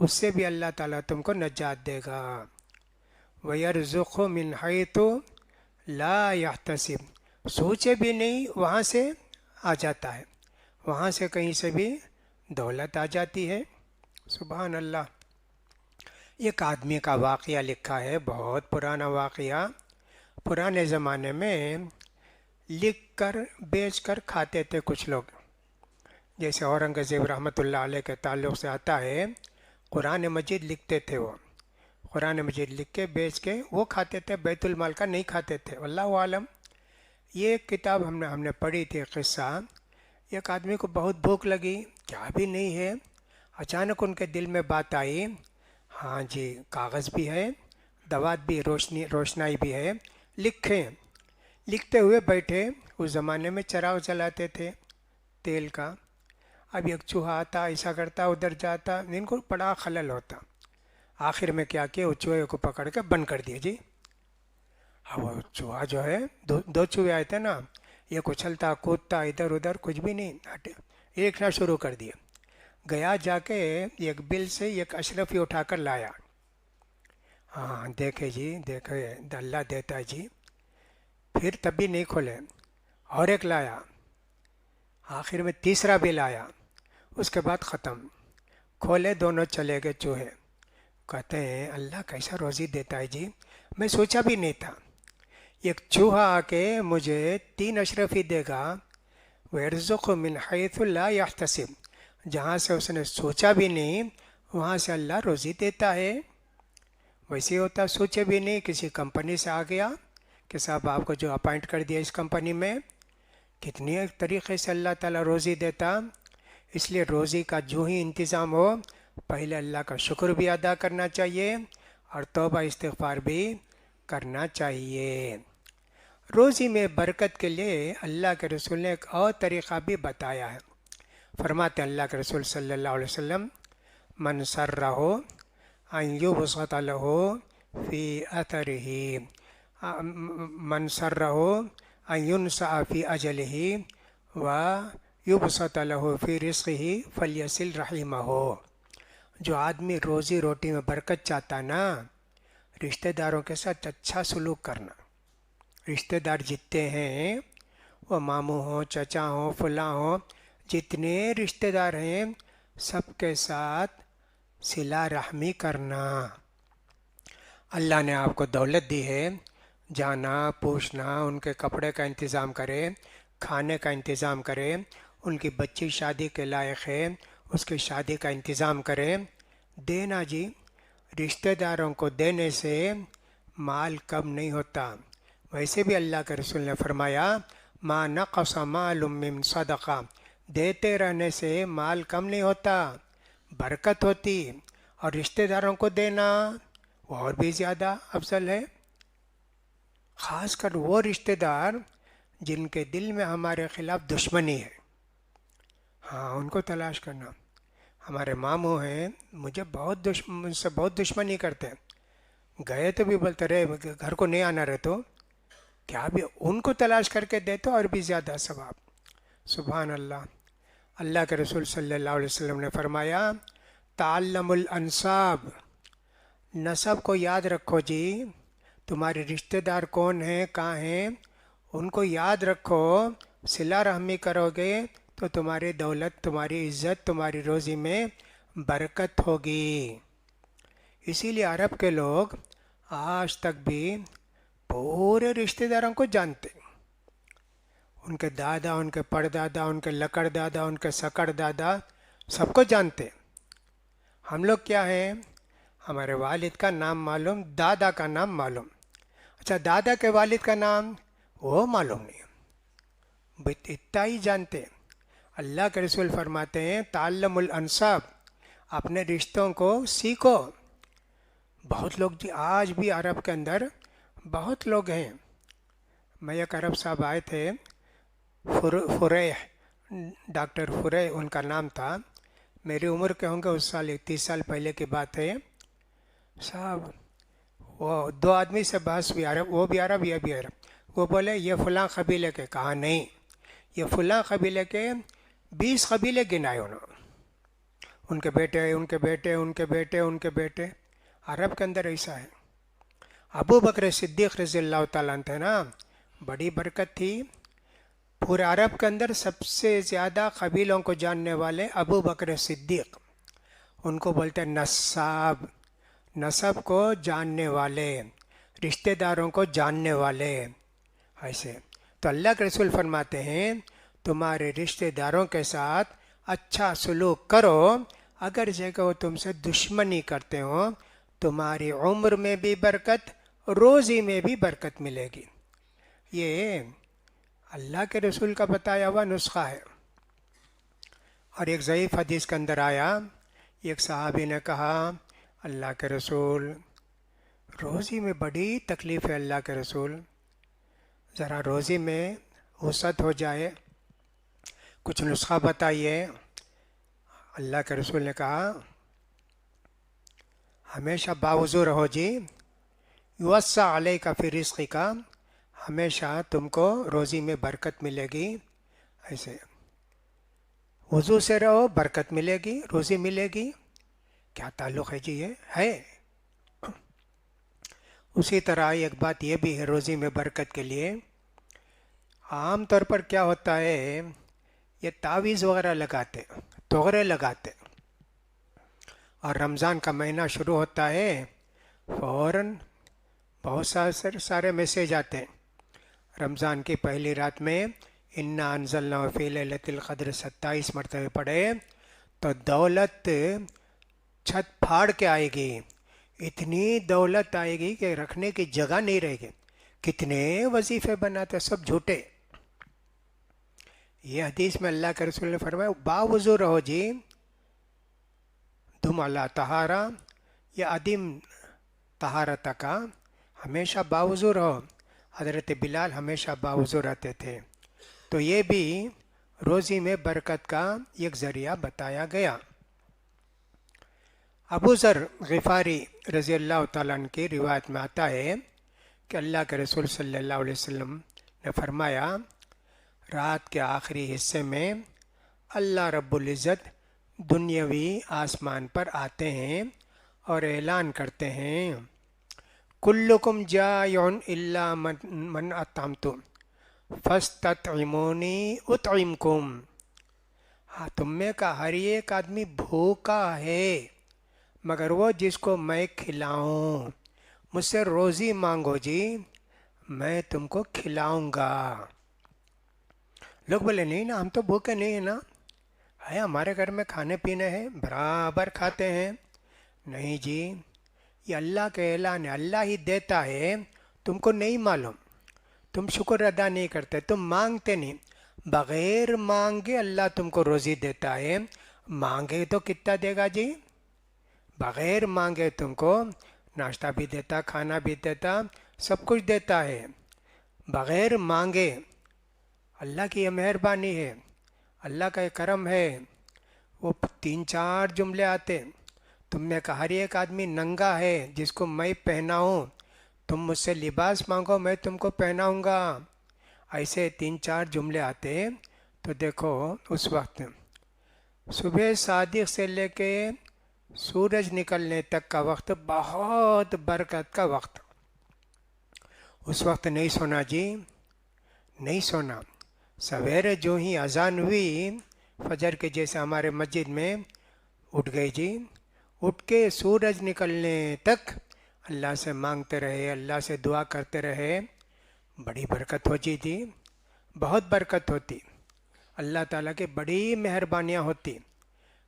اس سے بھی اللہ تعالیٰ تم کو نجات دے گا۔ وَيَرْزُقْهُ مِنْ حَيْثُ لَا يَحْتَسِبُ، سوچے بھی نہیں وہاں سے آ جاتا ہے، وہاں سے کہیں سے بھی دولت آ جاتی ہے۔ سبحان اللہ۔ ایک آدمی کا واقعہ لکھا ہے، بہت پرانا واقعہ۔ پرانے زمانے میں لکھ کر بیچ کر کھاتے تھے کچھ لوگ، جیسے اورنگزیب رحمۃ اللہ علیہ کے تعلق سے آتا ہے، قرآن مجید لکھتے تھے وہ، قرآن مجید لکھ کے بیچ کے وہ کھاتے تھے، بیت المال کا نہیں کھاتے تھے، واللہ عالم۔ یہ ایک کتاب ہم نے پڑھی تھی قصہ۔ ایک آدمی کو بہت بھوک لگی، کیا بھی نہیں ہے، اچانک ان کے دل میں بات آئی، ہاں جی کاغذ بھی ہے، دوات بھی، روشنائی بھی ہے، لکھیں۔ لکھتے ہوئے بیٹھے، اس زمانے میں چراغ جلاتے تھے تیل کا، اب ایک چوہا آتا، ایسا کرتا، ادھر جاتا، ان کو بڑا خلل ہوتا۔ آخر میں کیا کیا، وہ چوہے کو پکڑ کے بند کر دیا جی۔ اب وہ چوہا جو ہے، دو چوہے آئے تھے نا، یہ اچھلتا کودتا ادھر ادھر، کچھ بھی نہیں ہٹے، دیکھنا شروع کر دیا۔ گیا جا کے ایک بل سے ایک اشرفی اٹھا کر لایا، ہاں دیکھے جی، دیکھے اللہ دیتا ہے جی، پھر تب بھی نہیں کھولے، اور ایک لایا، آخر میں تیسرا بھی لایا، اس کے بعد ختم، کھولے، دونوں چلے گئے چوہے۔ کہتے ہیں اللہ کیسا روزی دیتا ہے جی، میں سوچا بھی نہیں تھا ایک چوہا آ کے مجھے 3 اشرفی دے گا، وَيَرْزُقُ مِنْ حَيْثُ لَا يَحْتَسِبُ، جہاں سے اس نے سوچا بھی نہیں وہاں سے اللہ روزی دیتا ہے۔ ویسے ہوتا، سوچے بھی نہیں، کسی کمپنی سے آ گیا کہ صاحب آپ کو جو اپائنٹ کر دیا اس کمپنی میں، کتنی طریقے سے اللہ تعالیٰ روزی دیتا۔ اس لیے روزی کا جو ہی انتظام ہو، پہلے اللہ کا شکر بھی ادا کرنا چاہیے اور توبہ استغفار بھی کرنا چاہیے۔ روزی میں برکت کے لیے اللہ کے رسول نے ایک اور طریقہ بھی بتایا ہے۔ فرماتے اللہ کے رسول صلی اللہ علیہ وسلم، من سرہ ان یبسط لہ فی اثرہ، من سرہ ان ینسأ فی اجلہ و یبسط لہ فی رزقہ فلیصل رحمہ۔ جو آدمی روزی روٹی میں برکت چاہتا نا، رشتہ داروں کے ساتھ اچھا سلوک کرنا۔ رشتہ دار جتنے ہیں، وہ ماموں ہوں، چچا ہوں، فلاں ہوں، جتنے رشتہ دار ہیں سب کے ساتھ صلہ رحمی کرنا۔ اللہ نے آپ کو دولت دی ہے، جانا پوچھنا، ان کے کپڑے کا انتظام کرے، کھانے کا انتظام کرے، ان کی بچی شادی کے لائق ہے اس کی شادی کا انتظام کرے، دینا جی۔ رشتہ داروں کو دینے سے مال کم نہیں ہوتا۔ ویسے بھی اللہ کے رسول نے فرمایا، ما نقص مال من صدقہ، دیتے رہنے سے مال کم نہیں ہوتا، برکت ہوتی، اور رشتہ داروں کو دینا وہ اور بھی زیادہ افضل ہے۔ خاص کر وہ رشتہ دار جن کے دل میں ہمارے خلاف دشمنی ہے، ہاں ان کو تلاش کرنا۔ ہمارے ماموں ہیں، مجھے مجھ سے بہت دشمنی کرتے ہیں، گئے تو بھی بولتے رہے گھر کو نہیں آنا رہے، تو کیا بھی ان کو تلاش کر کے دے تو اور بھی زیادہ ثواب۔ سبحان اللہ۔ اللہ کے رسول صلی اللہ علیہ وسلم نے فرمایا، تعلم الانساب، نسب کو یاد رکھو جی، تمہارے رشتہ دار کون ہیں، کہاں ہیں، ان کو یاد رکھو، صلہ رحمی کرو گے تو تمہاری دولت، تمہاری عزت، تمہاری روزی میں برکت ہوگی۔ اسی لیے عرب کے لوگ آج تک بھی پورے رشتہ داروں کو جانتے، ان کے دادا، ان کے پردادا، ان کے لکڑ دادا، ان کے سکڑ دادا، سب کو جانتے۔ ہم لوگ کیا ہیں، ہمارے والد کا نام معلوم، دادا کا نام معلوم، اچھا دادا کے والد کا نام وہ معلوم نہیں، اتنا ہی جانتے۔ اللہ کے رسول فرماتے ہیں، تعلم الانساب، اپنے رشتوں کو سیکھو۔ بہت لوگ جی آج بھی عرب کے اندر بہت لوگ ہیں۔ میں ایک عرب صاحب آئے تھے، فریح، ڈاکٹر فریح ان کا نام تھا، میری عمر کے ہوں گے اس سال، 30 سال پہلے کی بات ہے صاحب۔ وہ 2 آدمی سے بحث ہوئی، عرب، وہ بھی عرب یہ بھی عرب، وہ بولے یہ فلاں قبیلے کے، کہا نہیں، یہ فلاں قبیلے کے 20 قبیلے گنائے انہوں نے۔ ان کے بیٹے ان کے بیٹے ان کے بیٹے ان کے بیٹے. عرب کے اندر ایسا ہے. ابو بکر صدیق رضی اللہ تعالیٰ عنہ تھے نا، بڑی برکت تھی. پورے عرب کے اندر سب سے زیادہ قبیلوں کو جاننے والے ابو بکر صدیق، ان کو بولتے ہیں نساب، نسب کو جاننے والے، رشتہ داروں کو جاننے والے. ایسے تو اللہ کے رسول فرماتے ہیں تمہارے رشتہ داروں کے ساتھ اچھا سلوک کرو، اگر کہ وہ تم سے دشمنی کرتے ہو، تمہاری عمر میں بھی برکت، روزی میں بھی برکت ملے گی. یہ اللہ کے رسول کا بتایا ہوا نسخہ ہے. اور ایک ضعیف حدیث کے اندر آیا، ایک صحابی نے کہا اللہ کے رسول روزی میں بڑی تکلیف ہے، اللہ کے رسول ذرا روزی میں وسعت ہو جائے، کچھ نسخہ بتائیے. اللہ کے رسول نے کہا ہمیشہ باوضو رہو جی، یوسع علیک فی رزقک، ہمیشہ تم کو روزی میں برکت ملے گی. ایسے وضو سے رہو، برکت ملے گی، روزی ملے گی. کیا تعلق ہے جی؟ یہ ہے. اسی طرح ایک بات یہ بھی ہے روزی میں برکت کے لیے، عام طور پر کیا ہوتا ہے، یہ تعویذ وغیرہ لگاتے، توغرے لگاتے، اور رمضان کا مہینہ شروع ہوتا ہے فوراً بہت سارے میسیج آتے ہیں. رمضان کی پہلی رات میں انا انزلناہ فی لیلۃ القدر 27 مرتبہ پڑھے تو دولت چھت پھاڑ کے آئے گی، اتنی دولت آئے گی کہ رکھنے کی جگہ نہیں رہے گی. کتنے وظیفے بناتے، سب جھوٹے. یہ حدیث میں اللہ کے رسول نے فرمایا باوضو رہو جی، دم علی طہارہ، یہ عدم طہارت کا، ہمیشہ باوضو رہو. حضرت بلال ہمیشہ باوضو رہتے تھے. تو یہ بھی روزی میں برکت کا ایک ذریعہ بتایا گیا. ابو ذر غفاری رضی اللہ تعالیٰ عنہ کی روایت میں آتا ہے کہ اللہ کے رسول صلی اللہ علیہ وسلم نے فرمایا رات کے آخری حصے میں اللہ رب العزت دنیاوی آسمان پر آتے ہیں اور اعلان کرتے ہیں کلکم جائع الا من اطعمت فاستطعمونی اطعمکم. ہاں، تم میں کا ہر ایک آدمی بھوکا ہے مگر وہ جس کو میں کھلاؤں. مجھ سے روزی مانگو جی، میں تم کو کھلاؤں گا. لوگ بولے نہیں نا، ہم تو بھوکے نہیں ہیں نا، ہے ہمارے گھر میں کھانے پینے ہیں، برابر کھاتے ہیں. نہیں جی، یہ اللہ کا اعلان ہے، اللہ ہی دیتا ہے، تم کو نہیں معلوم، تم شکر ادا نہیں کرتے، تم مانگتے نہیں. بغیر مانگے اللہ تم کو روزی دیتا ہے. مانگے تو کتنا دے گا جی؟ بغیر مانگے تم کو ناشتہ بھی دیتا، کھانا بھی دیتا، سب کچھ دیتا ہے. بغیر مانگے اللہ کی یہ مہربانی ہے، اللہ کا یہ کرم ہے. وہ 3-4 جملے آتے، تم میں کا ہر ایک آدمی ننگا ہے جس کو میں پہناؤں، تم مجھ سے لباس مانگو میں تم کو پہناؤں گا. ایسے 3-4 جملے آتے. تو دیکھو اس وقت صبح صادق سے لے کے سورج نکلنے تک کا وقت بہت برکت کا وقت. اس وقت نہیں سونا جی، نہیں سونا. سویرے جو ہی اذان ہوئی فجر کے جیسے ہمارے مسجد میں اٹھ گئی جی، اٹھ کے سورج نکلنے تک اللہ سے مانگتے رہے، اللہ سے دعا کرتے رہے. بڑی برکت ہوتی تھی، بہت برکت ہوتی. اللہ تعالیٰ کی بڑی مہربانیاں ہوتی.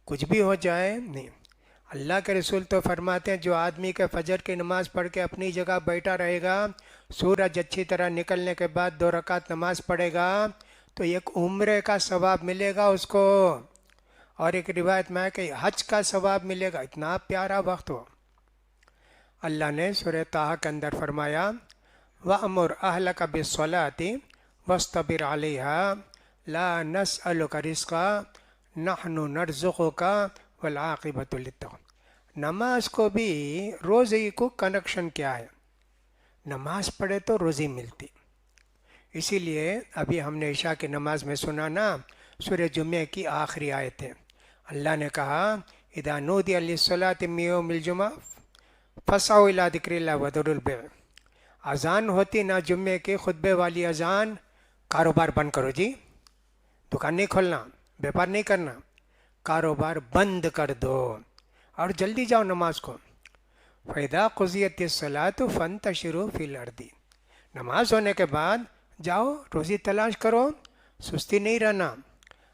کچھ بھی ہو جائے نہیں. اللہ کے رسول تو فرماتے ہیں جو آدمی کے فجر کی نماز پڑھ کے اپنی جگہ بیٹھا رہے گا، سورج اچھی طرح نکلنے کے بعد 2 رکعت نماز پڑھے گا تو ایک عمرے کا ثواب ملے گا اس کو، اور ایک روایت میں ہے کہ حج کا ثواب ملے گا. اتنا پیارا وقت ہو. اللہ نے سورہ طٰہٰ کے اندر فرمایا وَأْمُرْ أَهْلَكَ بِالصَّلَاةِ وَاصْطَبِرْ عَلَيْهَا لَا نَسْأَلُكَ رِزْقًا نَحْنُ نَرْزُقُكَ وَالْعَاقِبَةُ لِلتَّقْوَىٰ. نماز کو بھی روزی کو کنیکشن کیا ہے، نماز پڑھے تو روزی ملتی. اسی لیے ابھی ہم نے عشاء کی نماز میں سنا نا، سورہ جمعہ کی آخری آیت ہے. اللہ نے کہا اذا نودي للصلاة من يوم الجمعة فسعوا الى ذکر اللہ وذروا البیع. اذان ہوتی نا جمعے کی خطبے والی اذان، کاروبار بند کرو جی، دکان نہیں کھولنا، بیپار نہیں کرنا، کاروبار بند کر دو اور جلدی جاؤ نماز کو. فَإِذَا قُضِيَتِ الصَّلَاةُ فَانتَشِرُوا فِي الْأَرْضِ. نماز ہونے کے بعد جاؤ روزی تلاش کرو، سستی نہیں رہنا.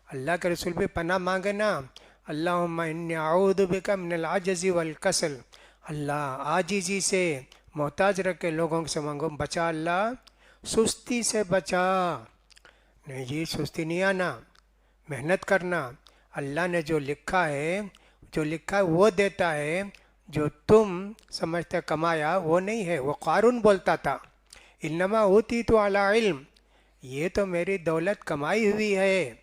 اللہ کے رسول بھی پناہ مانگے نا، اللہم انی اعوذ بک من العجز والکسل. اللہ عاجزی سے، محتاج رکھ کے لوگوں سے مانگو، بچا اللہ سستی سے بچا. نہیں جی سستی نہیں آنا، محنت کرنا. اللہ نے جو لکھا ہے وہ دیتا ہے، جو تم سمجھتے کمایا وہ نہیں ہے. وہ قارون بولتا تھا انما اوتیت علی علم، یہ تو میری دولت کمائی ہوئی ہے.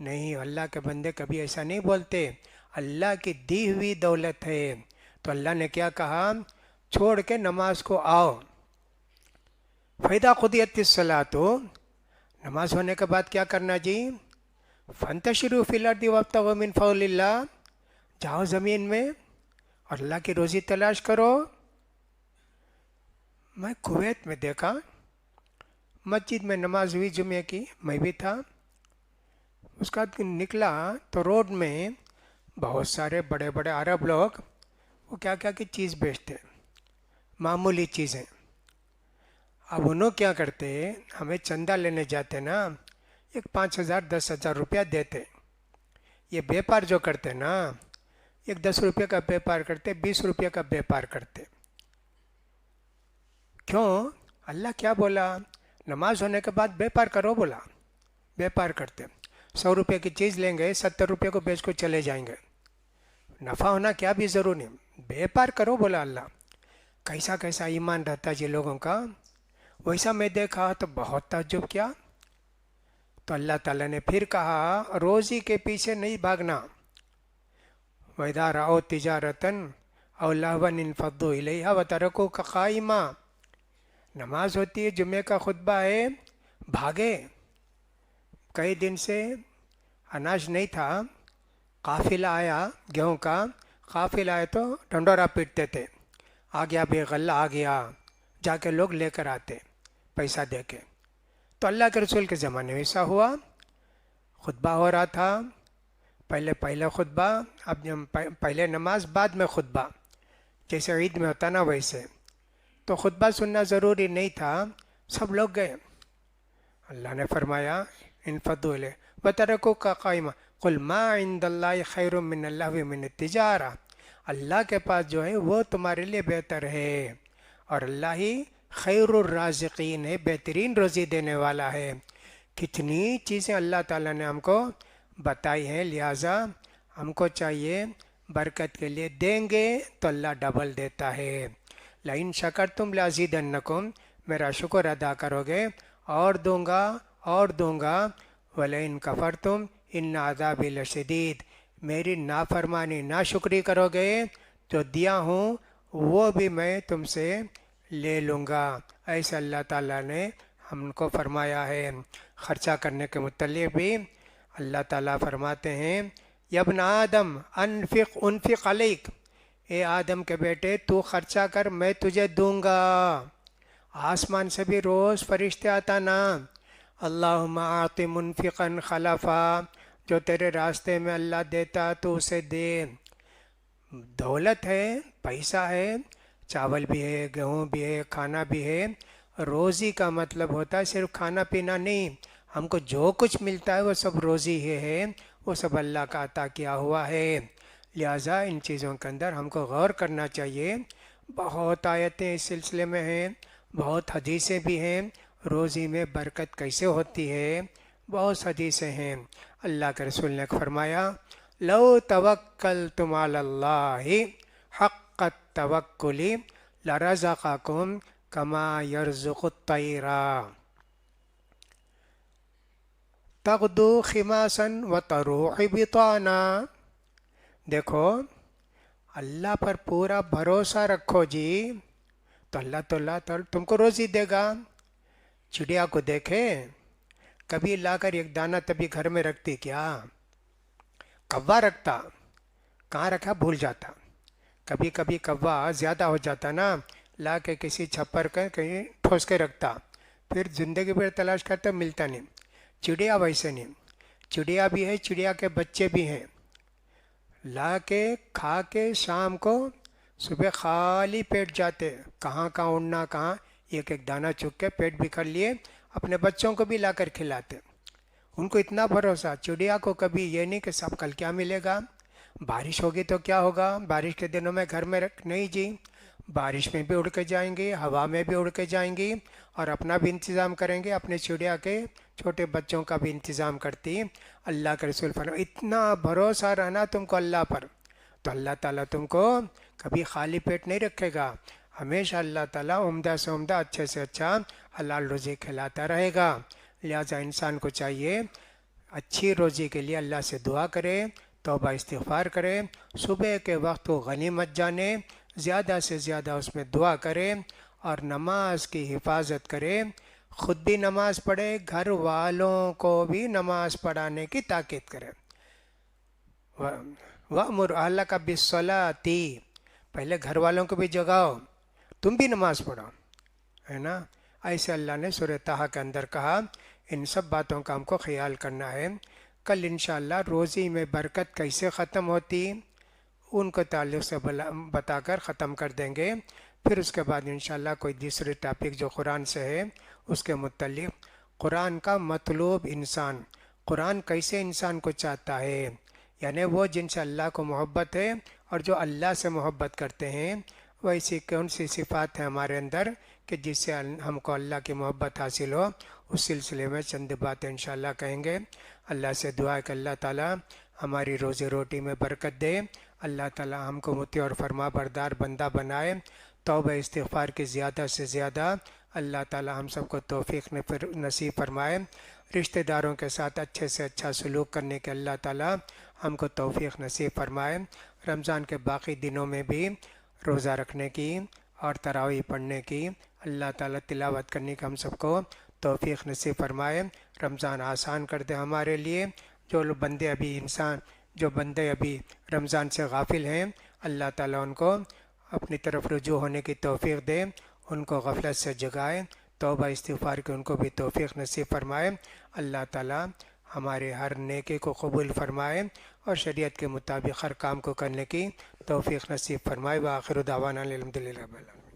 نہیں، اللہ کے بندے کبھی ایسا نہیں بولتے، اللہ کی دی ہوئی دولت ہے. تو اللہ نے کیا کہا؟ چھوڑ کے نماز کو آؤ. فَإِذَا قُضِيَتِ الصَّلَاةُ، نماز ہونے کے بعد کیا کرنا جی؟ فَانتَشِرُوا فِي الْأَرْضِ وَابْتَغُوا مِنْ فَضْلِ اللَّهِ. جاؤ زمین میں اور اللہ کی روزی تلاش کرو. میں کویت میں دیکھا، مسجد میں نماز ہوئی جمعے کی، میں بھی تھا. اس کا نکلا تو روڈ میں بہت سارے بڑے بڑے عرب لوگ وہ کیا کی چیز بیچتے، معمولی چیزیں. اب انہوں کیا کرتے، ہمیں چندہ لینے جاتے نا، ایک 5,000 10,000 روپیہ دیتے. یہ بیپار جو کرتے نا، ایک 10 روپے کا بیپار کرتے، 20 روپے کا بیپار کرتے. کیوں؟ اللہ کیا بولا؟ نماز ہونے کے بعد بیپار کرو بولا. بیپار کرتے، 100 روپے کی چیز لیں گے، 70 روپے کو بیچ کو چلے جائیں گے. نفع ہونا کیا بھی ضروری نہیں، بیپار کرو بولا اللہ. کیسا ایمان رہتا جی لوگوں کا. ویسا میں دیکھا تو بہت تعجب کیا. تو اللہ تعالیٰ نے پھر کہا روزی کے پیچھے نہیں بھاگنا. وَإِذَا رَأَوْا تِجَارَةً أَوْ لَهْوًا انفضوا إِلَيْهَا وَتَرَكُوكَ قَائِمًا. نماز ہوتی ہے، جمعے کا خطبہ ہے، بھاگے. کئی دن سے اناج نہیں تھا، قافلہ آیا، گیہوں کا قافلہ آیا تو ڈنڈورا پیٹتے تھے، آ گیا بے غلہ آ گیا، جا کے لوگ لے کر آتے پیسہ دے کے. تو اللہ کے رسول کے زمانے میں ایسا ہوا، خطبہ ہو رہا تھا، پہلے خطبہ، اب پہلے نماز بعد میں خطبہ، جیسے عید میں ہوتا نا ویسے. تو خطبہ سننا ضروری نہیں تھا، سب لوگ گئے. اللہ نے فرمایا انفضوا الیہ وترکوک قائما قل ما عند اللہ خیر من اللہو من التجارہ. اللہ کے پاس جو ہے وہ تمہارے لیے بہتر ہے، اور اللہ ہی خیر الرازقین ہے، بہترین روزی دینے والا ہے. کتنی چیزیں اللہ تعالیٰ نے ہم کو بتائی ہیں، لہٰذا ہم کو چاہیے برکت کے لیے دیں گے تو اللہ ڈبل دیتا ہے. لئن شکرتم لازیدنکم، میرا شکر ادا کرو گے اور دوں گا. ولئن کفرتم ان عذابی لشدید، میری نافرمانی ناشکری کرو گے تو دیا ہوں وہ بھی میں تم سے لے لوں گا. ایسا اللہ تعالیٰ نے ہم کو فرمایا ہے. خرچہ کرنے کے متعلق بھی اللہ تعالیٰ فرماتے ہیں یا ابن آدم انفق علیک، اے آدم کے بیٹے تو خرچہ کر، میں تجھے دوں گا. آسمان سے بھی روز فرشتے آتا نا، اللہم آت منفقا خلفا، جو تیرے راستے میں اللہ دیتا تو اسے دے. دولت ہے، پیسہ ہے، چاول بھی ہے، گیہوں بھی ہے، کھانا بھی ہے. روزی کا مطلب ہوتا ہے صرف کھانا پینا نہیں. ہم کو جو کچھ ملتا ہے وہ سب روزی ہے، وہ سب اللہ کا عطا کیا ہوا ہے. لہٰذا ان چیزوں کے اندر ہم کو غور کرنا چاہیے. بہت آیتیں اس سلسلے میں ہیں، بہت حدیثیں بھی ہیں، روزی میں برکت کیسے ہوتی ہے، بہت حدیثیں ہیں. اللہ کے رسول نے فرمایا لو توکلتم علی اللہ حق التوکل لرزقکم کما یرزق الطیر تغدو خماسا وتروح بطانا. دیکھو اللہ پر پورا بھروسہ رکھو جی تو اللہ تم کو روزی دے گا. چڑیا کو دیکھے، کبھی لا کر ایک دانہ تبھی گھر میں رکھتی کیا؟ کوا رکھتا، کہاں رکھا بھول جاتا. کبھی کبھی کوا زیادہ ہو جاتا نا، لا کے کسی چھپر کے کہیں ٹھوس کے رکھتا، پھر زندگی بھر تلاش کرتا ملتا نہیں. چڑیا ویسے نہیں، چڑیا بھی ہے، چڑیا کے بچے بھی ہیں، لا کے کھا کے شام کو صبح خالی پیٹ جاتے، کہاں کہاں اڑنا، کہاں ایک ایک دانہ چک کے پیٹ بھی کر لیے، اپنے بچوں کو بھی لا کر کھلاتے. ان کو اتنا بھروسہ. چڑیا کو کبھی یہ نہیں کہ سب کل کیا ملے گا، بارش ہوگی تو کیا ہوگا، بارش کے دنوں میں گھر میں رکھ نہیں جی، بارش میں بھی اڑ کے جائیں گی، ہوا میں بھی اڑ کے جائیں گی، اور اپنا بھی انتظام کریں گے، اپنے چڑیا کے چھوٹے بچوں کا بھی انتظام کرتی. اللہ کے رسول فرمائے اتنا بھروسہ رہنا تم کو اللہ پر، تو اللہ تعالیٰ تم کو کبھی خالی پیٹ نہیں رکھے گا. ہمیشہ اللہ تعالیٰ عمدہ سے عمدہ، اچھے سے اچھا حلال روزی کھلاتا رہے گا. لہٰذا انسان کو چاہیے اچھی روزی کے لیے اللہ سے دعا کرے، توبہ استغفار کرے، صبح کے وقت کو غنیمت جانے، زیادہ سے زیادہ اس میں دعا کرے، اور نماز کی حفاظت کرے، خود بھی نماز پڑھے، گھر والوں کو بھی نماز پڑھانے کی تاکید کرے. وَأْمُرْ أَهْلَكَ بِالصَّلَاةِ، پہلے گھر والوں کو بھی جگاؤ، تم بھی نماز پڑھو، ہے نا. ایسے اللہ نے سورہ طٰہٰ کے اندر کہا. ان سب باتوں کا ہم کو خیال کرنا ہے. کل انشاءاللہ روزی میں برکت کیسے ختم ہوتی ان کو تعلق سے بتا کر ختم کر دیں گے. پھر اس کے بعد انشاءاللہ کوئی دوسری ٹاپک جو قرآن سے ہے اس کے متعلق، قرآن کا مطلوب انسان، قرآن کیسے انسان کو چاہتا ہے، یعنی وہ جن سے اللہ کو محبت ہے اور جو اللہ سے محبت کرتے ہیں، ویسی کون سی صفات ہیں ہمارے اندر کہ جس سے ہم کو اللہ کی محبت حاصل ہو. اس سلسلے میں چند باتیں انشاءاللہ کہیں گے. اللہ سے دعا ہے کہ اللہ تعالیٰ ہماری روزی روٹی میں برکت دے، اللہ تعالیٰ ہم کو مطیع اور فرما بردار بندہ بنائے. توبہ استغفار کی زیادہ سے زیادہ اللہ تعالیٰ ہم سب کو توفیق نصیب فرمائے. رشتہ داروں کے ساتھ اچھے سے اچھا سلوک کرنے کے اللہ تعالیٰ ہم کو توفیق نصیب فرمائے. رمضان کے باقی دنوں میں بھی روزہ رکھنے کی اور تراویح پڑھنے کی، اللہ تعالیٰ تلاوت کرنے کا ہم سب کو توفیق نصیب فرمائے. رمضان آسان کر دے ہمارے لیے. جو بندے ابھی رمضان سے غافل ہیں، اللہ تعالیٰ ان کو اپنی طرف رجوع ہونے کی توفیق دے، ان کو غفلت سے جگائے، توبہ استغفار کی ان کو بھی توفیق نصیب فرمائے. اللہ تعالیٰ ہمارے ہر نیکی کو قبول فرمائے اور شریعت کے مطابق ہر کام کو کرنے کی توفیق نصیب فرمائے. وآخر دعوانا الحمدللہ رب العالمین.